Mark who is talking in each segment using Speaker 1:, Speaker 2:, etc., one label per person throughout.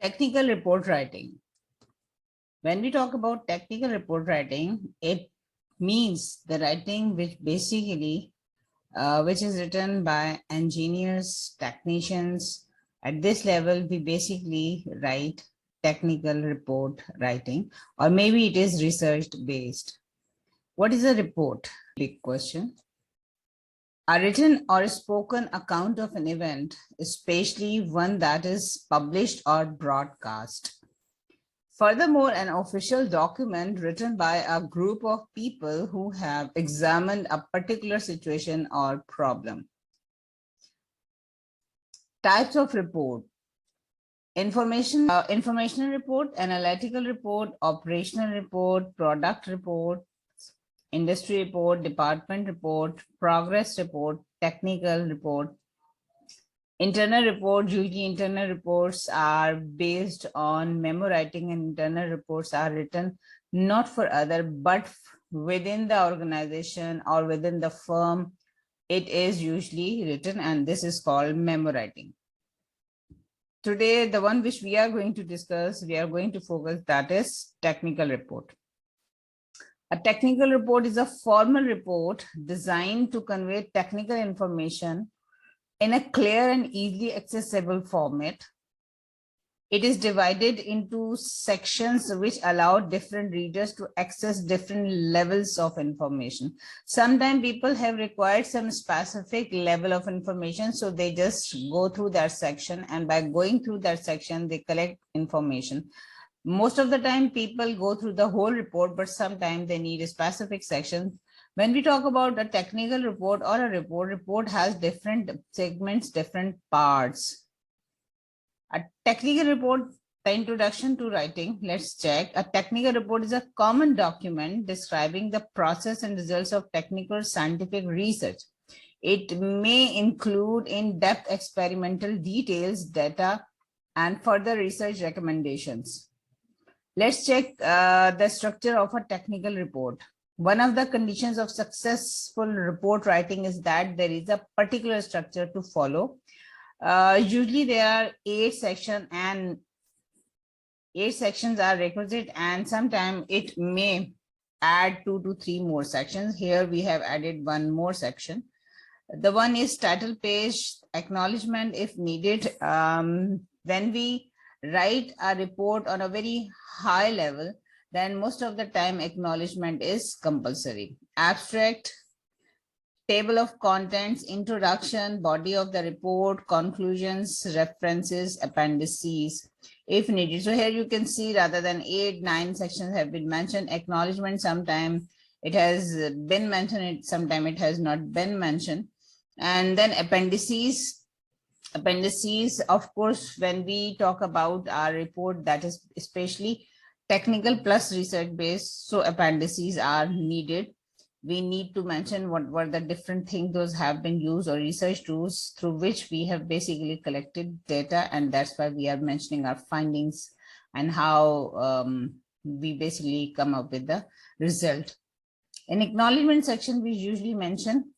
Speaker 1: Technical report writing. When we talk about technical report writing, it means the writing which basically which is written by engineers, technicians. At this level, we basically write technical report writing, or maybe it is research based. What is a report? Big question. A written or spoken account of an event, especially one that is published or broadcast. Furthermore, an official document written by a group of people who have examined a particular situation or problem. Types of report. Informational report, analytical report, operational report, product report, industry report, department report, progress report, technical report. Internal report, usually internal reports are based on memo writing, and internal reports are written not for other, but within the organization or within the firm, it is usually written, and this is called memo writing. Today, the one which we are going to discuss, we are going to focus, that is technical report. A technical report is a formal report designed to convey technical information in a clear and easily accessible format. It is divided into sections which allow different readers to access different levels of information. Sometimes people have required some specific level of information, so they just go through that section, and by going through that section, they collect information. Most of the time people go through the whole report, but sometimes they need a specific section. When we talk about a technical report or a report has different segments, different parts. A technical report, the introduction to writing, let's check. A technical report is a common document describing the process and results of technical scientific research. It may include in-depth experimental details, data, and further research recommendations. Let's check the structure of a technical report. One of the conditions of successful report writing is that there is a particular structure to follow. Usually there are 8 sections, and 8 sections are requisite, and sometimes it may add 2 to 3 more sections. Here we have added 1 more section. The one is title page, acknowledgement if needed. When we write a report on a very high level, then most of the time acknowledgement is compulsory. Abstract, table of contents, introduction, body of the report, conclusions, references, appendices if needed. So here you can see rather than 8, 9 sections have been mentioned. Acknowledgement, sometime it has been mentioned, sometime it has not been mentioned. And then appendices. Appendices, of course, when we talk about our report, that is especially technical plus research based, so appendices are needed. We need to mention what were the different things those have been used, or research tools through which we have basically collected data, and that's why we are mentioning our findings and how we basically come up with the result. In acknowledgement section, we usually mention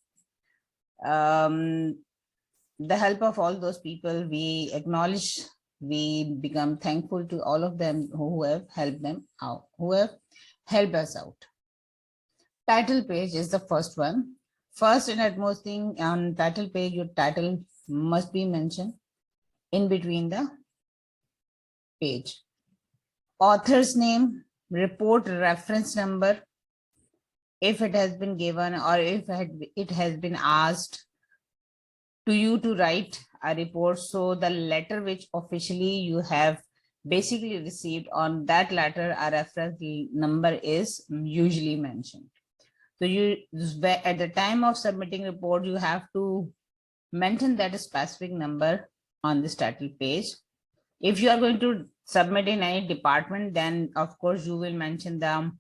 Speaker 1: the help of all those people we acknowledge. We become thankful to all of them who have helped them out, who have helped us out. Title page is the first one. First and utmost thing on title page, your title must be mentioned in between the page. Author's name, report reference number, if it has been given or if it has been asked to you to write a report, so the letter which officially you have basically received, on that letter a reference number is usually mentioned. So you, at the time of submitting report, you have to mention that specific number on this title page. If you are going to submit in any department, then of course you will mention the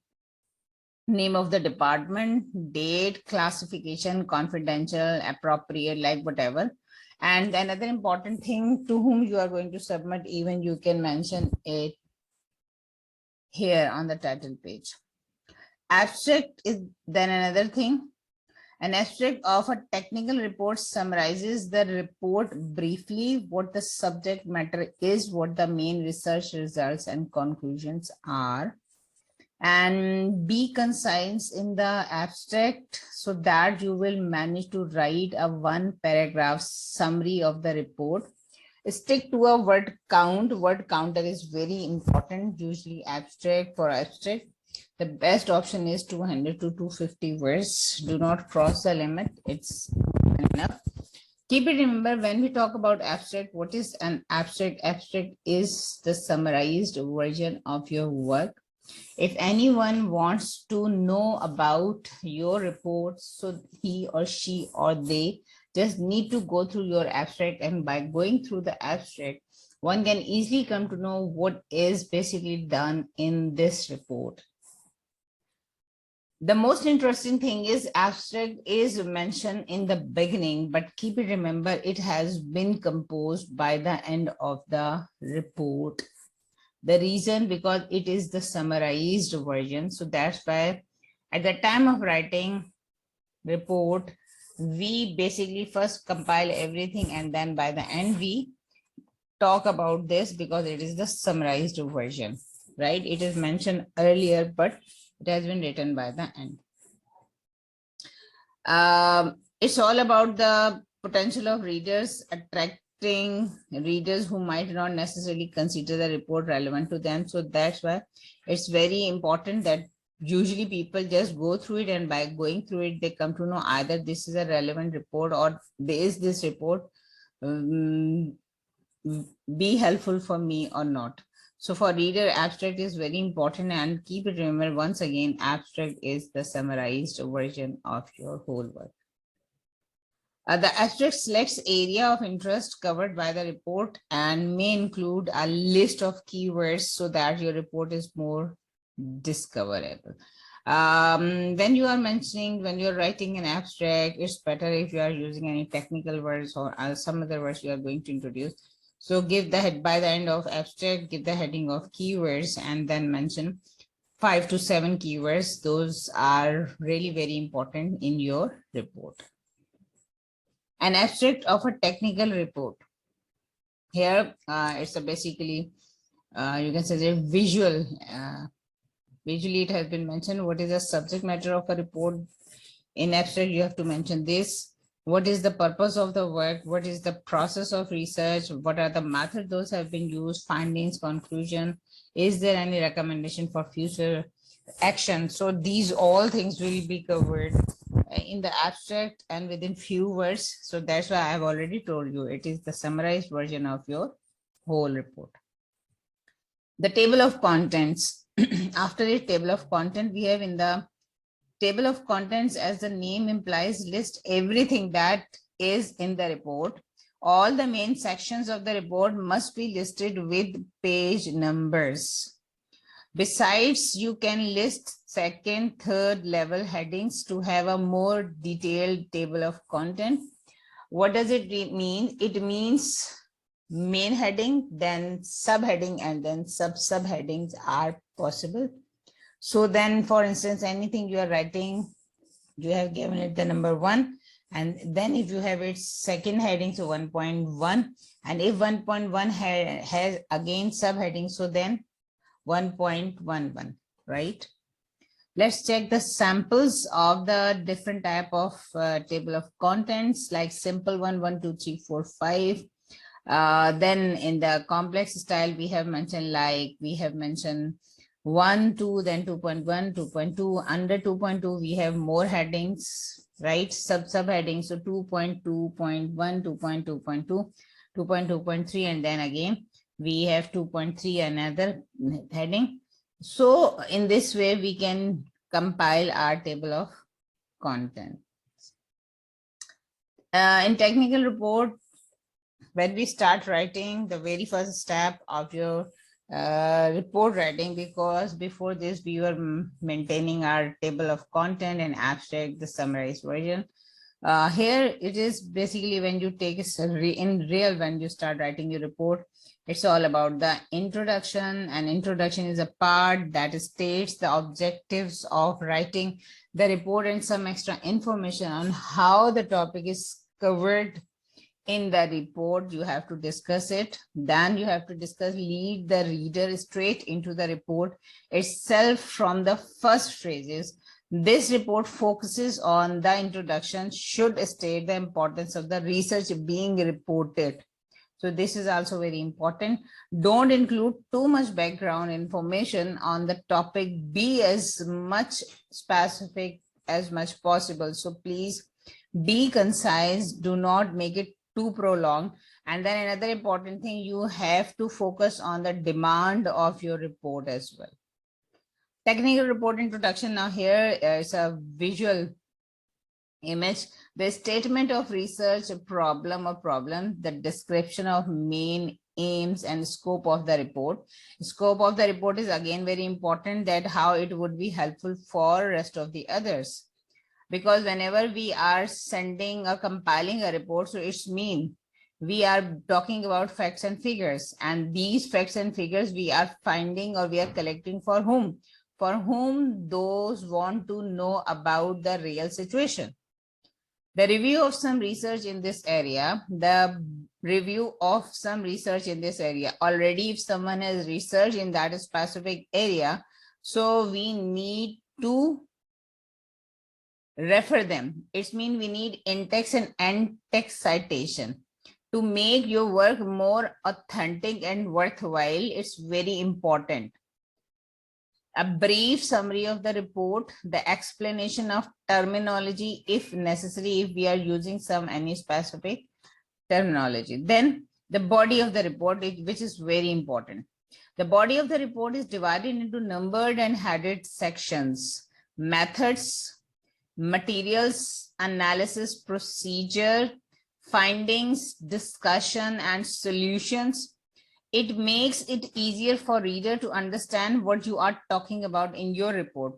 Speaker 1: name of the department, date, classification, confidential, appropriate, like whatever. And another important thing, to whom you are going to submit, even you can mention it here on the title page. Abstract is then another thing. An abstract of a technical report summarizes the report briefly, what the subject matter is, what the main research results and conclusions are, and be concise in the abstract so that you will manage to write a 1-paragraph summary of the report. Stick to a word count. Word counter is very important. Usually for abstract, the best option is 200 to 250 words. Do not cross the limit. It's enough. Keep it remember when we talk about abstract, what is an abstract? Abstract is the summarized version of your work. If anyone wants to know about your report, so he or she or they just need to go through your abstract, and by going through the abstract, one can easily come to know what is basically done in this report. The most interesting thing is abstract is mentioned in the beginning, but keep it remember it has been composed by the end of the report. The reason, because it is the summarized version. So that's why at the time of writing report, we basically first compile everything, and then by the end we talk about this because it is the summarized version, right? It is mentioned earlier, but it has been written by the end. It's all about the potential of readers, attracting readers who might not necessarily consider the report relevant to them. So that's why it's very important that usually people just go through it, and by going through it, they come to know either this is a relevant report or is this report be helpful for me or not. So for reader, abstract is very important, and keep it remember once again, abstract is the summarized version of your whole work. The abstract selects area of interest covered by the report and may include a list of keywords so that your report is more discoverable. When you are writing an abstract, it's better if you are using any technical words or some other words you are going to introduce. So give the head by the end of abstract, give the heading of keywords, and then mention 5 to 7 keywords. Those are really very important in your report. An abstract of a technical report. Here, it's a basically, you can say a visual. Visually, it has been mentioned what is the subject matter of a report. In abstract, you have to mention this. What is the purpose of the work? What is the process of research? What are the methods those have been used? Findings, conclusion. Is there any recommendation for future action? So these all things will be covered in the abstract and within few words. So that's why I've already told you it is the summarized version of your whole report. The table of contents. After a table of content, we have in the table of contents, as the name implies, list everything that is in the report. All the main sections of the report must be listed with page numbers. Besides, you can list second, third level headings to have a more detailed table of content. What does it mean? It means main heading, then subheading, and then subheadings are possible. So then, for instance, anything you are writing, you have given it the number 1, and then if you have its second heading, so 1.1, and if 1.1 has again subheading, so then 1.11, right? Let's check the samples of the different type of table of contents, like simple 1, 1, 2, 3, 4, 5. Then in the complex style, we have mentioned 1, 2, then 2.1, 2.2. Under 2.2, we have more headings, right? Subheadings. So 2.2.1, 2.2.2, 2.2.3, and then again we have 2.3, another heading. So in this way, we can compile our table of contents. In technical report, when we start writing, the very first step of your report writing, because before this we were maintaining our table of content and abstract, the summarized version. Here it is basically when you take in real, when you start writing your report, it's all about the introduction, and introduction is a part that states the objectives of writing the report and some extra information on how the topic is covered in the report. You have to discuss it. Then you have to lead the reader straight into the report itself from the first phrases. This report focuses on the introduction, should state the importance of the research being reported. So this is also very important. Don't include too much background information on the topic. Be as much specific as much possible. So please be concise. Do not make it too prolonged. And then another important thing, you have to focus on the demand of your report as well. Technical report introduction. Now here is a visual image. The statement of research, a problem, the description of main aims and scope of the report. Scope of the report is again very important, that how it would be helpful for rest of the others. Because whenever we are sending or compiling a report, so it's mean we are talking about facts and figures, and these facts and figures we are finding or we are collecting for whom? For whom? Those want to know about the real situation. The review of some research in this area, already if someone has research in that specific area, so we need to refer them. It means we need in-text and end-text citation. To make your work more authentic and worthwhile, it's very important. A brief summary of the report, the explanation of terminology if necessary, if we are using any specific terminology. Then the body of the report, which is very important. The body of the report is divided into numbered and headed sections: methods, materials, analysis, procedure, findings, discussion, and solutions. It makes it easier for reader to understand what you are talking about in your report.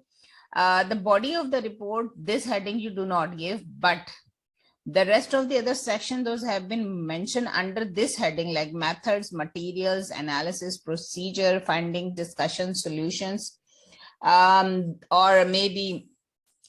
Speaker 1: The body of the report, this heading you do not give, but the rest of the other section, those have been mentioned under this heading, like methods, materials, analysis, procedure, finding, discussion, solutions, or maybe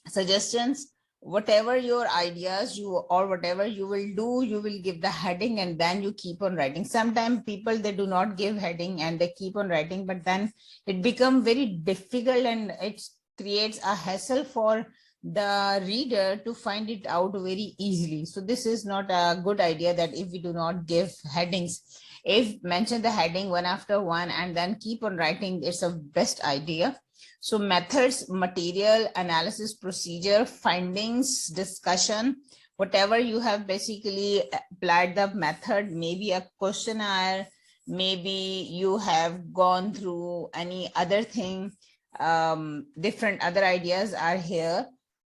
Speaker 1: suggestions. Whatever your ideas or whatever you will do, you will give the heading and then you keep on writing. Sometimes people, they do not give heading and they keep on writing, but then it becomes very difficult and it creates a hassle for the reader to find it out very easily. So this is not a good idea, that if we do not give headings, if mention the heading one after one and then keep on writing, it's a best idea. So methods, material, analysis, procedure, findings, discussion, whatever you have basically applied the method, maybe a questionnaire, maybe you have gone through any other thing, different other ideas are here.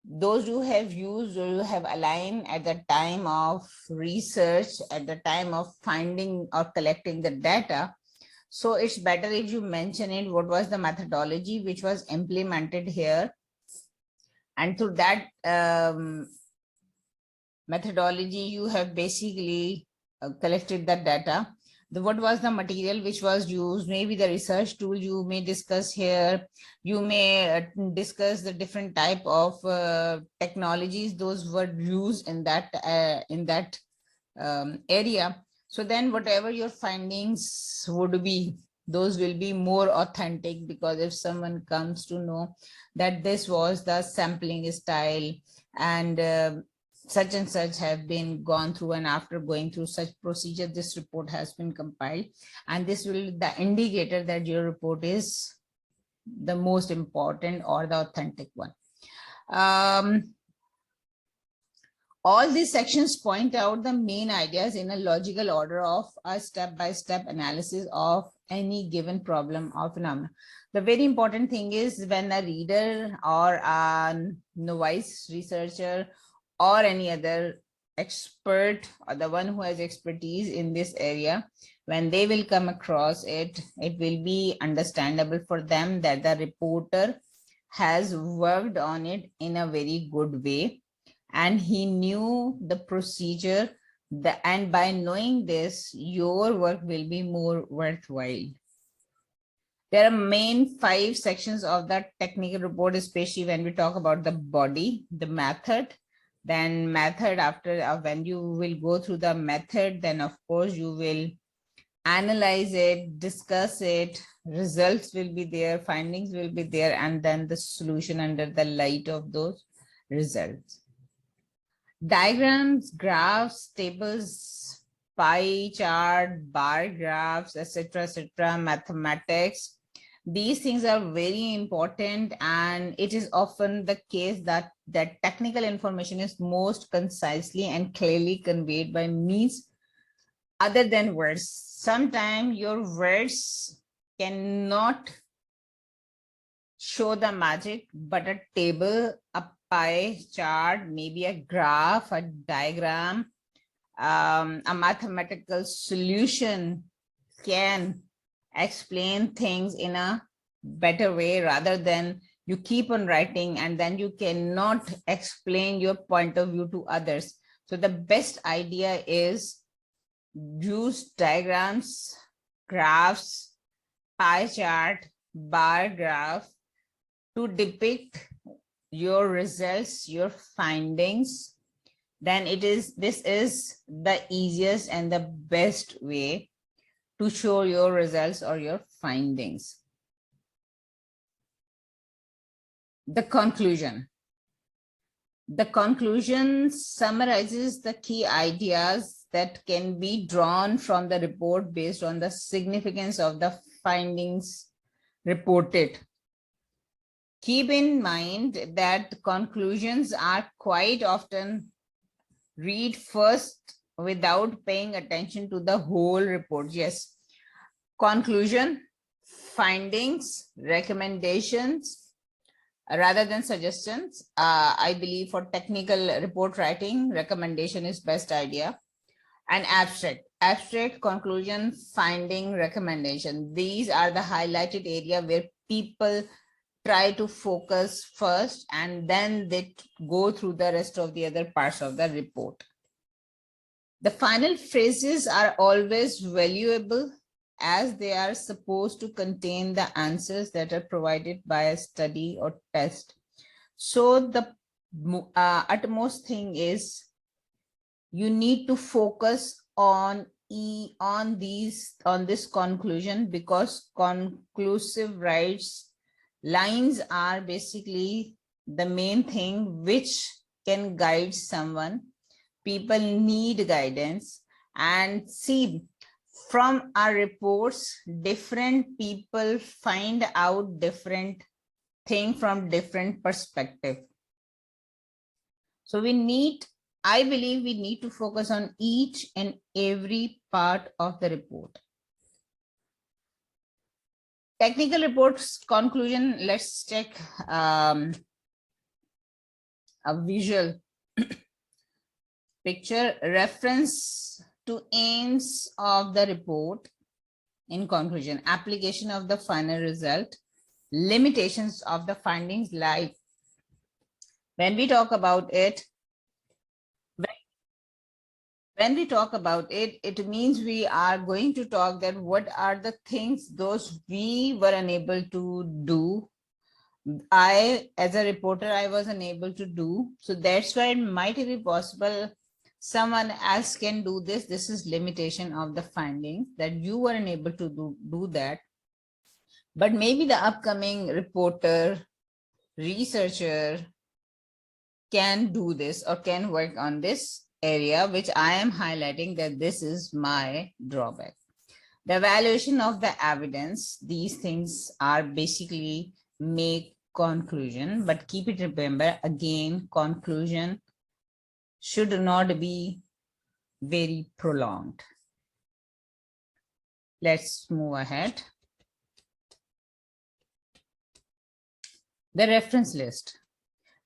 Speaker 1: Those you have used or you have aligned at the time of research, at the time of finding or collecting the data. So it's better if you mention it, what was the methodology which was implemented here. And through that methodology, you have basically collected the data. What was the material which was used? Maybe the research tool you may discuss here. You may discuss the different type of technologies those were used in that area. So then whatever your findings would be, those will be more authentic, because if someone comes to know that this was the sampling style and such and such have been gone through, and after going through such procedure, this report has been compiled, and this will the indicator that your report is the most important or the authentic one. All these sections point out the main ideas in a logical order of a step-by-step analysis of any given problem or phenomenon. The very important thing is, when a reader or a novice researcher or any other expert or the one who has expertise in this area, when they will come across it, it will be understandable for them that the reporter has worked on it in a very good way. and he knew the procedure, and by knowing this, your work will be more worthwhile. There are main 5 sections of that technical report, especially when we talk about the body, the method, then method after when you will go through the method, then of course you will analyze it, discuss it, results will be there, findings will be there, and then the solution under the light of those results. Diagrams, graphs, tables, pie chart, bar graphs, etc., mathematics. These things are very important, and it is often the case that technical information is most concisely and clearly conveyed by means other than words. Sometimes your words cannot show the magic, but a table, a pie chart, maybe a graph, a diagram, a mathematical solution can explain things in a better way, rather than you keep on writing and then you cannot explain your point of view to others. So the best idea is use diagrams, graphs, pie chart, bar graph to depict your results, your findings. Then this is the easiest and the best way to show your results or your findings. The conclusion. The conclusion summarizes the key ideas that can be drawn from the report based on the significance of the findings reported. Keep in mind that conclusions are quite often read first without paying attention to the whole report. Yes, conclusion, findings, recommendations, rather than suggestions. I believe for technical report writing, recommendation is best idea. And abstract, conclusion, finding, recommendation. These are the highlighted area where people try to focus first, and then they go through the rest of the other parts of the report. The final phrases are always valuable, as they are supposed to contain the answers that are provided by a study or test. So the utmost thing is you need to focus on this conclusion, because conclusive lines are basically the main thing which can guide someone. People need guidance, and see, from our reports, different people find out different thing from different perspective. So I believe we need to focus on each and every part of the report. Technical reports conclusion, let's check a visual picture. Reference to aims of the report in conclusion, application of the final result, limitations of the findings. Like when we talk about it, it means we are going to talk that what are the things those we were unable to do. As a reporter, I was unable to do. So that's why it might be possible someone else can do this. This is limitation of the findings, that you were unable to do that. But maybe the upcoming reporter, researcher can do this or can work on this area, which I am highlighting that this is my drawback. The evaluation of the evidence, these things are basically make conclusion, but keep it, remember again, conclusion should not be very prolonged. Let's move ahead. The reference list.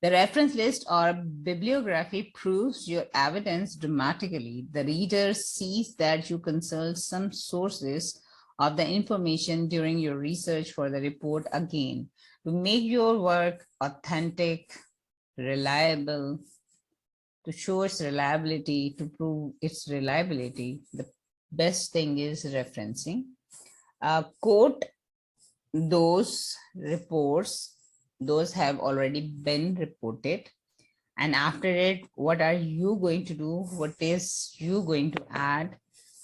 Speaker 1: The reference list or bibliography proves your evidence dramatically. The reader sees that you consult some sources of the information during your research for the report again to make your work authentic, reliable, to show its reliability, to prove its reliability, the best thing is referencing. Quote those reports, those have already been reported. And after it, what are you going to do? What is you going to add?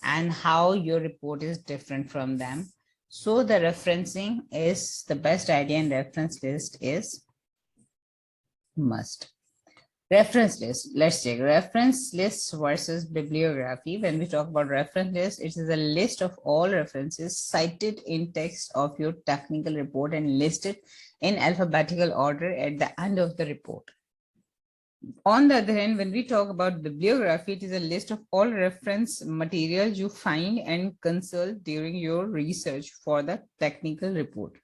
Speaker 1: And how your report is different from them. So the referencing is the best idea, and reference list is must. Reference list, let's check reference list versus bibliography. When we talk about reference list, it is a list of all references cited in text of your technical report and listed in alphabetical order at the end of the report. On the other hand, when we talk about bibliography, it is a list of all reference materials you find and consult during your research for the technical report.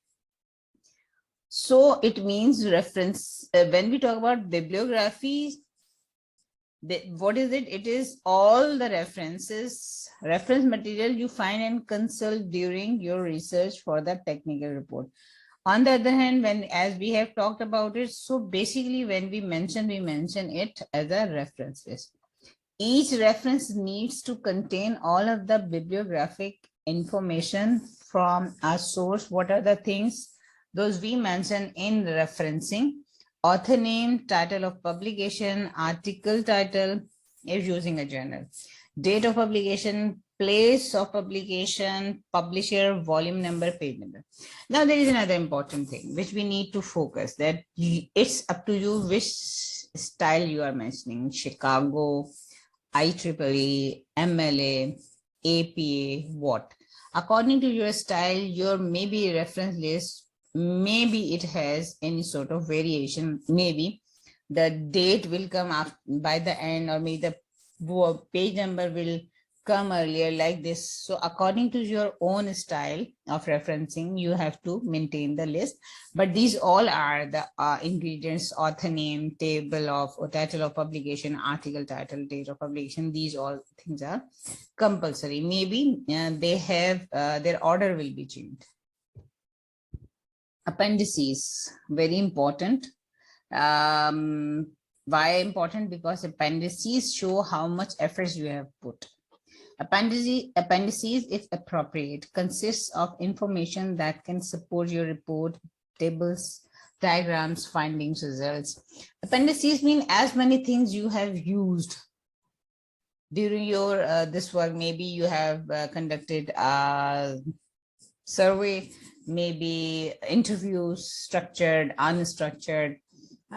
Speaker 1: So it means reference, when we talk about bibliography, what is it? It is all the reference material you find and consult during your research for the technical report. On the other hand, as we have talked about it, so basically when we mention it as a reference list. Each reference needs to contain all of the bibliographic information from a source. What are the things? Those we mention in referencing: author name, title of publication, article title if using a journal, date of publication, place of publication, publisher, volume number, page number. Now there is another important thing which we need to focus, that it's up to you which style you are mentioning: Chicago, IEEE, MLA, APA, what. According to your style, your maybe reference list, maybe it has any sort of variation. Maybe the date will come after, by the end, or maybe the page number will come earlier, like this. So according to your own style of referencing, you have to maintain the list. But these all are the ingredients: author name, table of or title of publication, article title, date of publication. These all things are compulsory. Maybe they have their order will be changed. Appendices, very important. Why important? Because appendices show how much effort you have put. Appendices, if appropriate, consists of information that can support your report: tables, diagrams, findings, results. Appendices mean as many things you have used during your this work. Maybe you have conducted a survey, maybe interviews, structured, unstructured,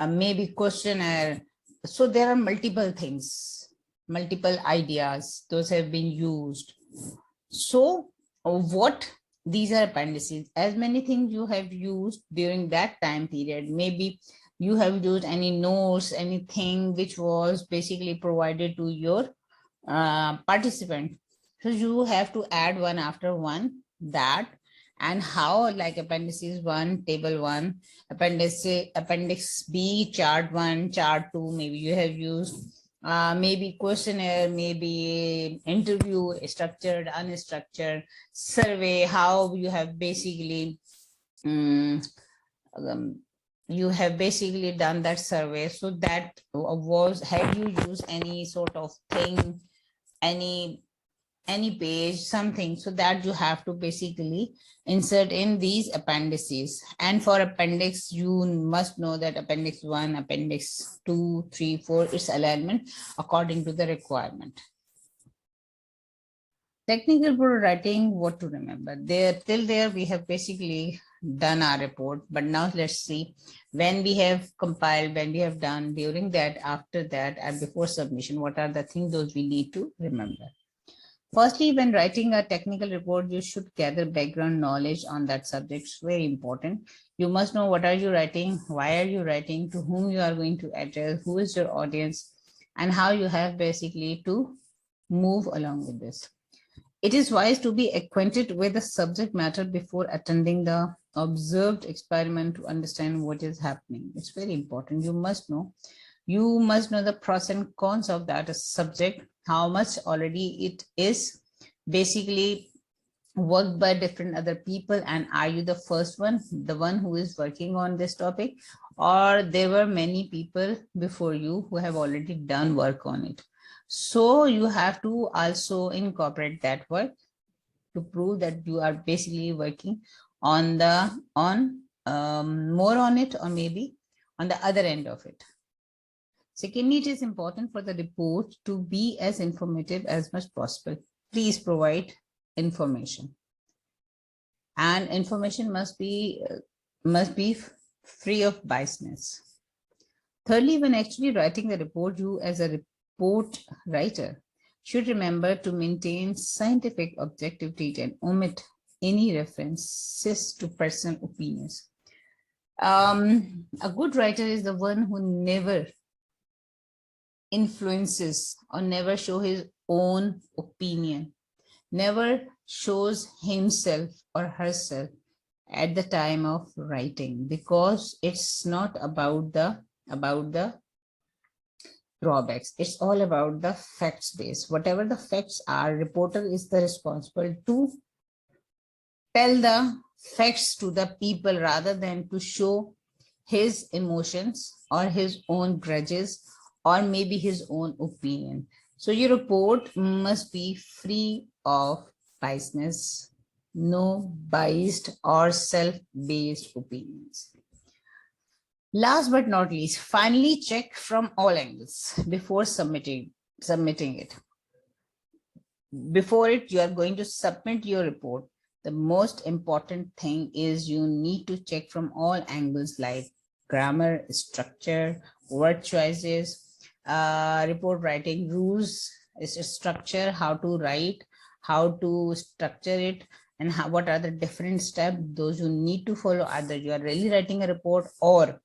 Speaker 1: maybe questionnaire. So there are multiple things, multiple ideas, those have been used. So what these are appendices: as many things you have used during that time period. Maybe you have used any notes, anything which was basically provided to your participant. So you have to add one after one that. And how, like appendices 1, table 1, appendix B, chart 1, chart 2, maybe you have used, maybe questionnaire, maybe interview, structured, unstructured, survey, how you have basically you have basically done that survey. So that was, have you used any sort of thing, any page, something, so that you have to basically insert in these appendices. And for appendix, you must know that appendix 1, appendix 2, 3, 4, its alignment according to the requirement. Technical report writing, what to remember there. Till there we have basically done our report, but now let's see, when we have compiled, when we have done, during that, after that, and before submission, what are the things those we need to remember. Firstly, when writing a technical report, you should gather background knowledge on that subject. It's very important. You must know what are you writing, why are you writing, to whom you are going to address, who is your audience, and how you have basically to move along with this. It is wise to be acquainted with the subject matter before attending the observed experiment to understand what is happening. It's very important. You must know the pros and cons of that subject, how much already it is basically worked by different other people, and are you the first one, the one who is working on this topic, or there were many people before you who have already done work on it. So you have to also incorporate that work to prove that you are basically working on more on it, or maybe on the other end of it. Secondly, it is important for the report to be as informative as much possible. Please provide information, and information must be free of biasness. Thirdly, when actually writing the report, you as a report writer should remember to maintain scientific objectivity and omit any references to personal opinions. A good writer is the one who never influences or never show his own opinion, never shows himself or herself at the time of writing, because it's not about the drawbacks. It's all about the facts base. Whatever the facts are, reporter is the responsible to tell the facts to the people rather than to show his emotions or his own grudges or maybe his own opinion. So your report must be free of biasness, no biased or self-based opinions. Last but not least, finally check from all angles before submitting it. Before you are going to submit your report, the most important thing is you need to check from all angles, like grammar, structure, word choices, report writing rules, structure, how to write, how to structure it, and what are the different steps those you need to follow. Either you are really writing a report, or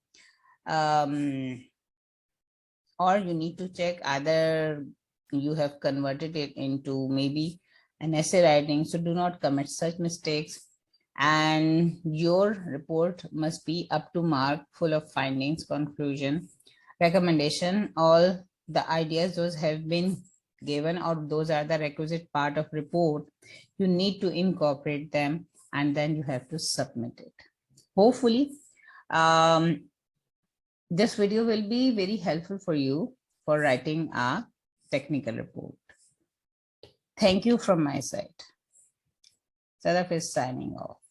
Speaker 1: you need to check either you have converted it into maybe an essay writing. So do not commit such mistakes, and your report must be up to mark, full of findings, conclusion, recommendation. All the ideas those have been given, or those are the requisite part of report, you need to incorporate them, and then you have to submit it. Hopefully this video will be very helpful for you for writing a technical report. Thank you from my side. Sadaf is signing off.